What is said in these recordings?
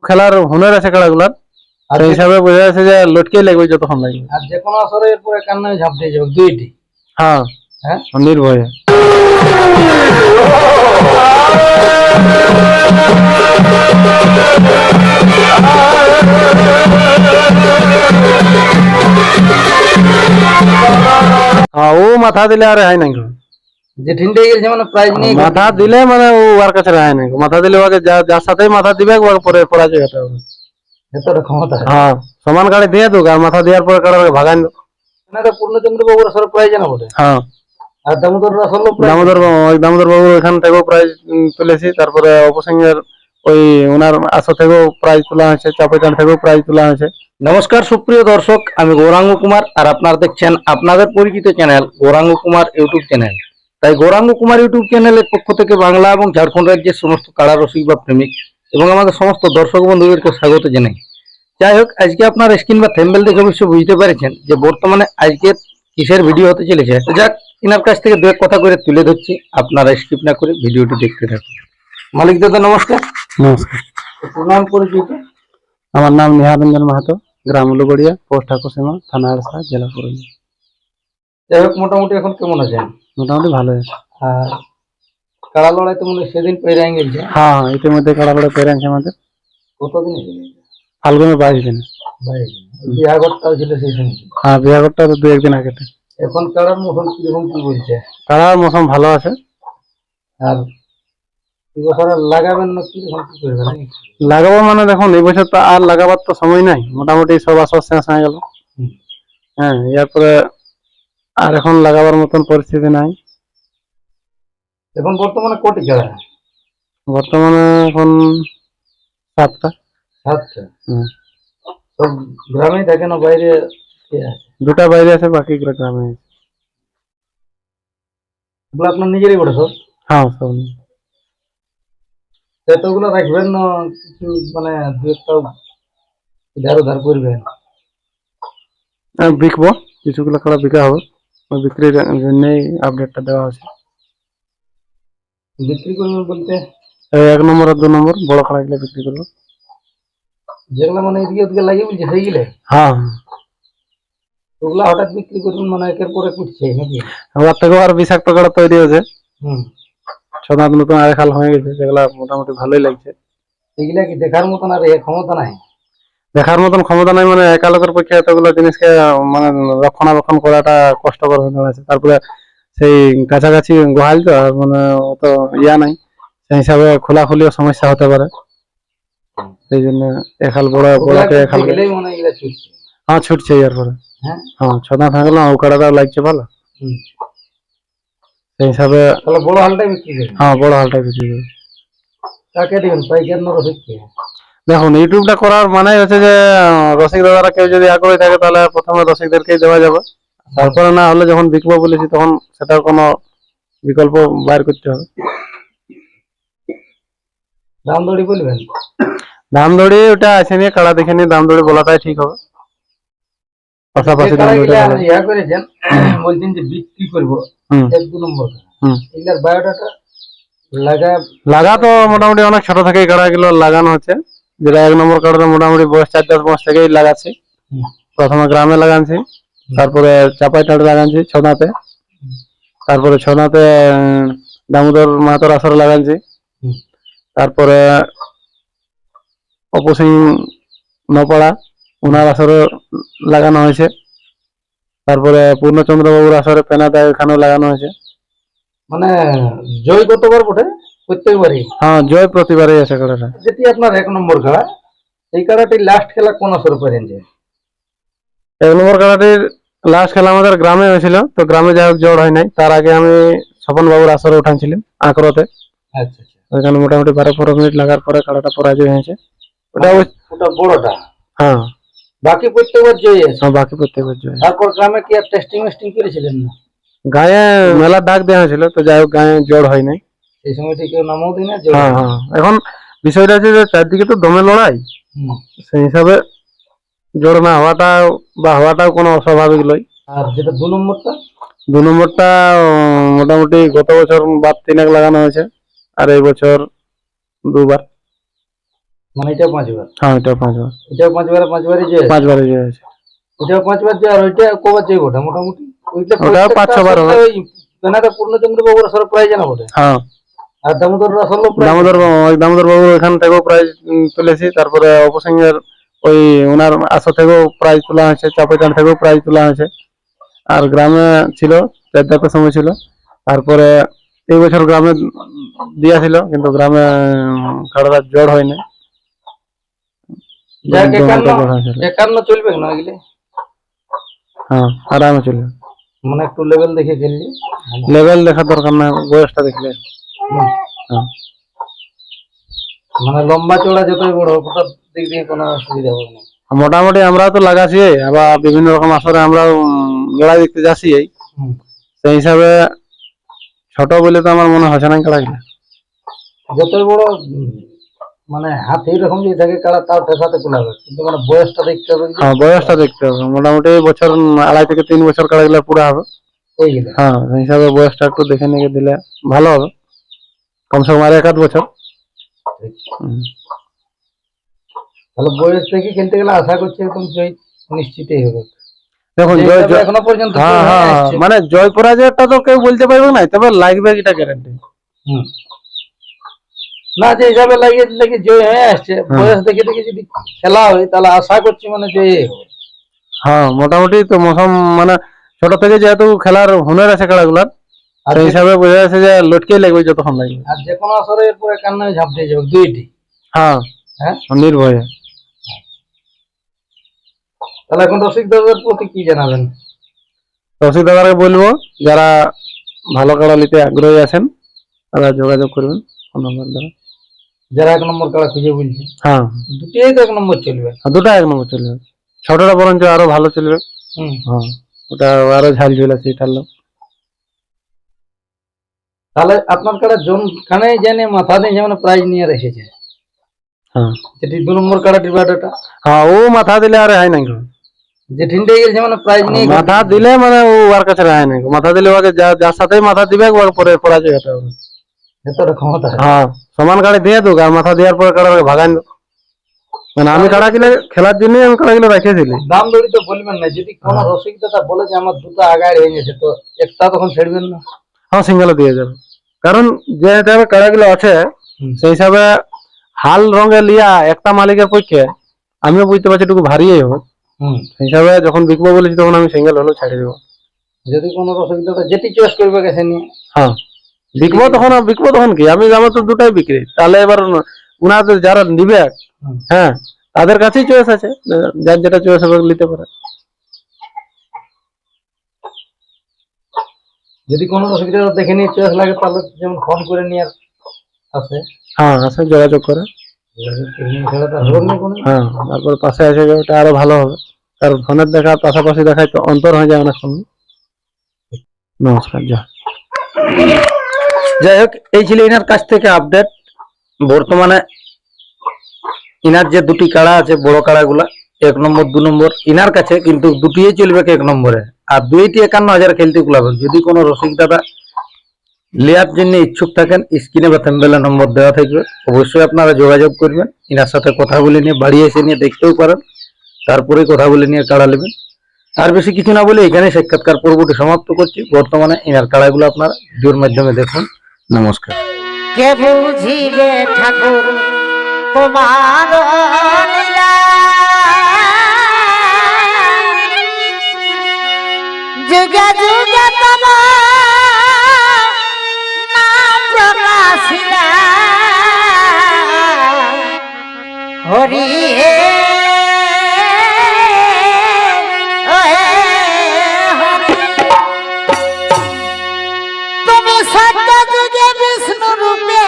খেলার হুনার আছে খেলাগুলার, আর সেই হিসাবে বোঝা যাচ্ছে যে লটকে লাগবে যতক্ষণ লাগবে। আর যে কোনো আসরে এরপরে কার নামে ঝাঁপ দিয়ে যাবে দুইটি। হ্যাঁ হ্যাঁ, নির্ভয়ে। ও মাথা দিলে আর হয় নাই, যে ঠিনতে গেছে মানে প্রাইজ নেই, মাথা দিলে মানে ও আর কাছে রায় নাই, মাথা দিলে ওকে যার সাথে মাথা দিবে ওর পরে পরাজয় হতে হবে। এতটা ক্ষমতা। হ্যাঁ সমান গাড়ি দিয়ে দো আর মাথা দেওয়ার পরে কারো ভাগান দো। এটা পূর্ণচন্দ্র বাবুর আসরে প্রাইজ না বটে। হ্যাঁ আর দামোদর আসলে দামোদর বাবু এখান থেকেও প্রাইজ তুলেছি, তারপরে অপসিংহের ওই ওনার আসর থেকেও প্রাইজ তোলা হয়েছে, চাপাইটান থেকেও প্রাইজ তোলা হয়েছে। নমস্কার সুপ্রিয় দর্শক, আমি গৌরাঙ্গ কুমার আর আপনারা দেখছেন আপনাদের পরিচিত channel Gauranga Kumar YouTube channel. তাই গৌরাঙ্গ কুমার ইউটিউব চ্যানেলের পক্ষ থেকে বাংলা এবং ঝাড়খণ্ড রাজ্যের সমস্ত কাড়া রসিক বা প্রেমিক এবং আমাদের সমস্ত দর্শক বন্ধুদেরকে স্বাগত জানাই। যাই হোক, আজকে আপনার স্ক্রিন বা থেম্বেল দেখে অবশ্যই বুঝতে পেরেছেন যে বর্তমানে আজকের কিসের ভিডিও হতে চলেছে। যাক, এনার কাছ থেকে দু এক কথা করে তুলে ধরছি, আপনারা স্কিপ না করে ভিডিওটি দেখতে থাকুন। মালিক দাদা নমস্কার। নমস্কার। নাম পরিচিত? আমার নাম নিহারঞ্জন মাহাতো, গ্রাম উলুগড়িয়া, পোস্ট ঠাকুরসীমা, থানা আড়সা, জেলা পুরুলিয়া। যাই হোক, মোটামুটি এখন কেমন আছেন? মোটামুটি ভালো আছে। আর কাড়া লড়াই তো মনে হয় সেদিন পেরাই গেছে। হ্যাঁ ইতিমধ্যে কাড়া লড়াই পেরে আছে আমাদের। কতদিন? ফাল্গুনের 22 দিন। বিয়াঘরটাও ছিল সেই সময়। হ্যাঁ বিয়াঘরটা তো 2-1 দিন আগে। এখন কাড়ার মৌসুম কিরকম কি বলছে? কাড়ার মৌসুম ভালো আছে। আর এই বছর লাগাবেন না কিরকম কি করবেন? লাগাবো মানে দেখুন এই বছর তো আর লাগাবার তো সময় নাই, মোটামুটি সব আসর শেষ হয়ে গেল। হ্যাঁ এরপরে আর এখন লাগাবার মতন পরিস্থিতি নাই। এখন বর্তমানে কোটি কাড়া? বর্তমানে এখন 7টা। 7টা? সব গ্রামেই থাকে না বাইরে? 2টা বাইরে আছে, বাকি গ্রামে আছে। এগুলো আপনার নিজেরই করে সব? হ্যাঁ সব। এতগুলো রাখবেন না কিছু মানে দু একটা ইধার উধার করবেন? বিকবো, কিছুগুলো কাড়া বিকা হবে, ওই বিক্রির জন্যই আপডেটটা দেওয়া আছে। বিক্রি করবেন বলতে 1 নম্বর আর 2 নম্বর বড় কাড়াগুলো বিক্রি করবো। যেগুলো মানে এদিকে ওদিকে লাগিয়ে বলছে সেইগুলো? হ্যাঁ ওগুলা হঠাৎ বিক্রি করবেন মানে একের পরে কুটছে নাকি? আমার থেকেও আর বিষাক্ত কাড়া তৈরি হয়েছে। হুম, ছদাত নতুন আড়াই খাল হয়ে গেছে, যেগুলা মোটামুটি ভালোই লাগছে। এগুলা কি দেখার মতন আর ক্ষমতা নাই? দেখার মতন ক্ষমতা নাই মানে একা লোকের পক্ষে এতগুলো জিনিসকে মানে রক্ষণাবেক্ষণ করাটা কষ্টকর হয়ে দাঁড়াচ্ছে। তারপরে সেই কাছাকাছি গোহাল তো মানে অত ইয়া নাই, সেই হিসাবে খোলাখুলিও সমস্যা হতে পারে। সেই জন্য এখাল বড়কে এখাল মনে এগুলা ছুটছে। হ্যাঁ ছুটছে এরপরে। হ্যাঁ হ্যাঁ ছদাত হয়ে গেল, ওকাড়াটাও লাগছে ভালো। সেই হিসাবে তাহলে বড় হালটাই বিক্রি করবেন? হ্যাঁ বড় হালটাই বিক্রি করবে। কাকে দিবেন, পাইকার না রসিককে? দেখুন ইউটিউবটা করার মানে হচ্ছে যে রসিক দাদারা কেউ যদি আগ্রহী থাকে তাহলে প্রথমে রসিকদেরকেই দেওয়া যাবে, তারপরে না হলে যখন বিকবো বলেছি তখন সেটার কোনো বিকল্প বাইর করতে হবে। দাম দড়ি বলবেন? দাম দড়ি ওটা আছে নিয়ে কাড়া দেখে নিয়ে দাম দড়ি বলাটাই ঠিক হবে। পাশাপাশি দাম দড়ি ইয়া করেছেন বলছেন যে বিক্রি করবো 1-2 নম্বর, এগুলার বায়োডাটা লাগা তো মোটামুটি অনেক ছোট থেকে কাড়া গুলো লাগানো হচ্ছে, যেটা 1 নম্বর কাড়াটা মোটামুটি বয়স 4-10 মাস থেকেই লাগাচ্ছি। প্রথমে গ্রামে লাগাচ্ছি, তারপরে চাপাইটাড়ে লাগাচ্ছি ছদাতে, তারপরে ছদাতে দামোদর মাহাতোর আসরে লাগাচ্ছি, তারপরে অপসিং নপাড়া ওনার আসরে লাগানো হয়েছে, তারপরে পূর্ণচন্দ্র বাবুর আসরে পেনাদা এখানেও লাগানো হয়েছে। মানে জয় কতবার বটে? প্রত্যেকবারই? হ্যাঁ জয় প্রতিবারই আছে কাড়াটা। যেটি আপনার 1 নম্বর খেলা, এই খেলাটি লাস্ট খেলা কোন আসরে করেন? যে 1 নম্বর কাড়াটির লাস্ট খেলা আমাদের গ্রামে হয়েছিল, তো গ্রামে যাই হোক জড় হয় নাই, তার আগে আমি স্বপন বাবুর আসরে উঠানছিলাম আঁকড়তে। আচ্ছা আচ্ছা। ওইখানে মোটামুটি 12-15 মিনিট লাগার পরে কাড়াটা পরাজয় হয়েছে। ওটা বড়টা? হ্যাঁ। বাকি প্রত্যেকবার জয় আছে? হ্যাঁ বাকি প্রত্যেকবার জয়। তারপর গ্রামে কি আর টেস্টিং করেছিলেন না? গায়ে মেলা ডাক দেওয়া হয়েছিল, তো যাই হোক গায়ে জড় হয় নাই এই সময়টি কেউ নামও দিই না? হ্যাঁ হ্যাঁ। এখন বিষয়টা হচ্ছে যে চারদিকে তো দমে লড়াই, সেই হিসাবে জড় না হওয়াটা বা হওয়াটাও কোনো অস্বাভাবিক নয়। আর যেটা 2 নম্বরটা? 2 নম্বরটা মোটামুটি গত বছর 3 লাগানো হয়েছে, আর এই বছর 2বার। মানে এটা 5 বার, হ্যাঁ এটা 5 বার, এটাও 5 বারে জয় আছে, 5 বারে জয় আছে। এটাও 5 বার জয়, আর ওইটা কবার জয় বটে মোটামুটি? ওইটা ওটাও প্রত্যেকটা 5-6 বার আসলে হবে। ওই বেনাটা পূর্ণচন্দ্র বাবুর আসলে প্রাইজ না বটে, হ্যাঁ আর দামোদর আসলে প্রাইজ দামোদর বাবু এখান থেকেও প্রাইজ তুলেছি, তারপরে অপসংহের ওই ওনার আসর থেকেও প্রাইজ তোলা হয়েছে, চাপাইটার থেকেও প্রাইজ তোলা হয়েছে। আর গ্রামে ছিল, চারটার সময় ছিল। তারপরে এই বছর গ্রামে দিয়েছিল, কিন্তু গ্রামে কাড়াটা জড় হয়নি। যাক দমটা 51 জড় হয়েছিল। 51 চলবে না এগুলি, হ্যাঁ আরামে চলবে। মানে একটু লেভেল দেখে খেললি। লেভেল দেখার দরকার না, বয়সটা দেখলে। হুম। হ্যাঁ মানে লম্বা চড়া যতই বড় হোক ওটার দিক দিয়ে কোনো অসুবিধা হবে না। মোটামুটি আমরা তো লাগাচ্ছি, আবার বিভিন্ন রকম আসরে আমরা লড়াই দেখতে যাচ্ছি। হুম। সেই হিসাবে ছোট বলে তো আমার মনে হচ্ছে না খেলাগুলো। যতই বড় মানে হাত এইরকম যদি থাকে কারা তাও ঠেসাতে কুলাবে, কিন্তু মানে বয়সটা দেখতে হবে যে হ্যাঁ বয়সটা দেখতে হবে, মোটামুটি বছর 2.5 থেকে 3 বছর কাড়াগুলো পুরো হবে। এইগুলো। হ্যাঁ সেই হিসাবে বয়সটা একটু দেখে নিয়ে দিলে ভালো হবে, কমসে কম আর 1-8 বছর। হুম। তাহলে বয়স থেকে খেলতে গেলে আশা করছি একদম জয় নিশ্চিতই হবে। দেখুন যে জয় হিসাবে এখনো পর্যন্ত হ্যাঁ জয় হয়ে হ্যাঁ আসছে। মানে জয় পরাজয়টা তো কেউ বলতে পারবে না, তবে লাগবে এটা গ্যারান্টি। হুম। না যে হিসাবে লাগিয়েছে দেখি জয় হয়ে আসছে, বয়স দেখে দেখে যদি খেলা হয় তাহলে আশা করছি মানে জয় হবে। হ্যাঁ মোটামুটি তো মৌসুম মানে ছোট থেকে যেহেতু খেলার হুনার আছে খেলাগুলার, আর সেই যে- হিসাবে বোঝা যাচ্ছে যে লটকেই লাগবে যতক্ষণ লাগবে। আর যে কোনো আসরে এরপরে কান্নায় ঝাঁপ দিয়ে যাবে দুইটি। হ্যাঁ হ্যাঁ, নির্ভয়ে। তাহলে এখন রসিক দাদার প্রতি কি জানাবেন? রসিক দাদাকে বলবো যারা ভালো কাড়া নিতে আগ্রহী আছেন তারা যোগাযোগ করবেন ফোন নম্বর দ্বারা। যারা 1 নম্বর কাড়া খুঁজে বলছে, হ্যাঁ দুটিই তো 1 নম্বর চলবে। দুটা 1 নম্বর চলবে, ছোটটা বরঞ্চ আরো ভালো চলবে। হুম। হ্যাঁ ওটা আরো ঝাল ঝুল আছে এটার লোক। তাহলে আপনার কাড়া জনখানে জেনে মাথা দিয়ে যেমন প্রাইজ নিয়ে রেখেছে, হ্যাঁ যেটি 2 নম্বর কাড়াটির ব্যাটাটা হ্যাঁ ও মাথা দিলে আর হয় নাই গো। যে ঠিনটে গেছে মানে প্রাইজ নিয়ে মাথা দিলে মানে ও আর কাছে রায় নাই গো। মাথা দিলে ওকে যার সাথে মাথা দিবে ওর পরে পরাজয় হতে হবে। এতটা ক্ষমতা আছে। হ্যাঁ সমান গাড়ি দিয়ে দোক, আর মাথা দেওয়ার পরে কাড়াকে ভাগান দো। মানে আমি কাড়া কিনে খেলার জন্যই আমি কাড়া কিনে রেখেছিলি। দাম দড়ি তো বলবেন না, যদি কোনো রসিক দাদা বলে যে আমার দুটো আগায় হয়ে গেছে তো একটা তখন ছেড়বেন না? হ্যাঁ সিঙ্গেলে দিয়ে যাবে, কারণ যে হিসাবে কাড়াগুলো আছে সেই হিসাবে হাল রঙে লিয়া একটা মালিকের পক্ষে আমিও বুঝতে পারছি একটু ভারীই হবে। হুম। সেই হিসাবে যখন বিকবো বলেছি তখন আমি সিঙ্গেল হলেও ছাড়ে দেবো। যদি কোনো রসিক দাদা যেটি চয়েস করবে গেছে নিয়ে হ্যাঁ বিকবো তখন কি আমি আমার তো দুটাই বিক্রি, তাহলে এবার উনাদের যারা নিবে হ্যাঁ তাদের কাছেই চয়েস আছে, যার যেটা চয়েস হবে নিতে পারে। যদি কোনো রসিক দাদা দেখে নিয়ে চয়েস লাগে তাহলে যেমন ফোন করে নিয়ে আসে, হ্যাঁ আছে যোগাযোগ করে। ছাড়া তো হবে না কোনো। হ্যাঁ তারপর পাশে এসে গেলে ওটা আরো ভালো হবে, কারণ ফোনের দেখা পাশাপাশি দেখায় তো অন্তর হয়ে যায় অনেক সময়। নমস্কার যা। যাই হোক, এই ছিল ইনার কাছ থেকে আপডেট। বর্তমানে ইনার যে দুটি কাড়া আছে বড় কাড়াগুলা 1 নম্বর 2 নম্বর ইনার কাছে, কিন্তু দুটিই চলবে 1 নম্বরে, আর দুইটি 51,000 খেলতে কুলাবে। যদি কোনো রসিক দাদা লেয়ার জন্য ইচ্ছুক থাকেন স্ক্রিনে বা থাম্বনেলে নম্বর দেওয়া থাকবে, অবশ্যই আপনারা যোগাযোগ করবেন। ইনার সাথে কথা বলে নিয়ে বাড়ি এসে নিয়ে দেখতেও পারেন, তারপরে কথা বলে নিয়ে কাড়া নেবেন। আর বেশি কিছু না বলে এখানে সাক্ষাৎকার পর্বটি সমাপ্ত করছি। বর্তমানে ইনার কাড়াগুলো আপনারা ভিডিওর মাধ্যমে দেখুন। নমস্কার। কে বুঝিবে ঠাকুর তোমার লীলা, যুগে যুগে তোমার নাম প্রকাশিলা, হরি হে তুমি সত্য যুগে বিষ্ণু রূপে,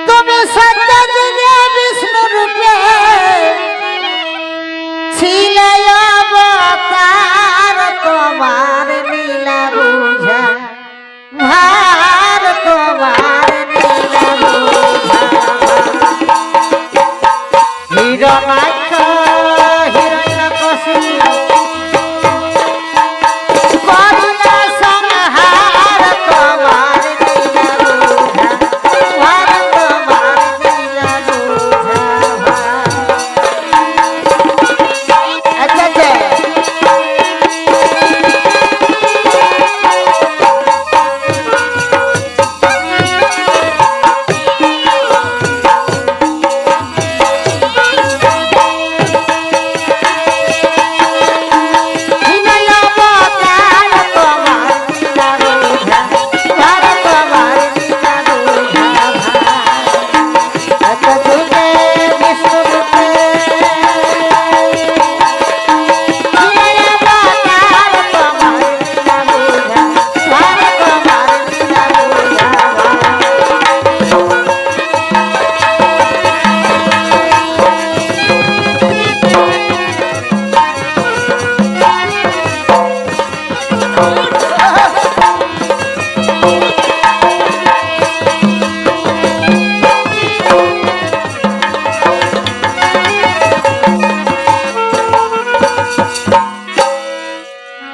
তুমি সত্য যুগে বিষ্ণু রূপে ছিলে অবতার, তোমার লীলা বুঝা ভার, তোমার লীলা বুঝা ভার।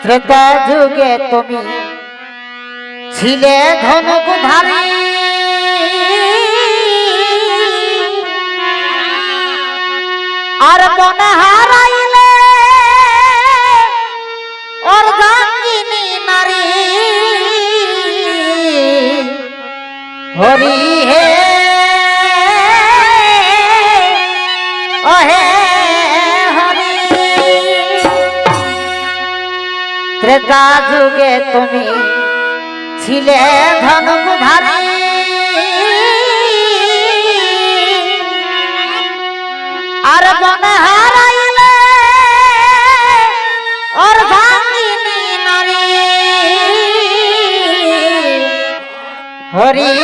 ত্রেতা যুগে তুমি ছিলে ধনুকধারী আর মনে হারাইলে অর্ধাঙ্গিনী নারী হরি হে অহে হরি ত্রেতা যুগে তুমি ছিলে ধনুকধারী আর মনে হারাইলে অর্ধাঙ্গিনী নারী হরি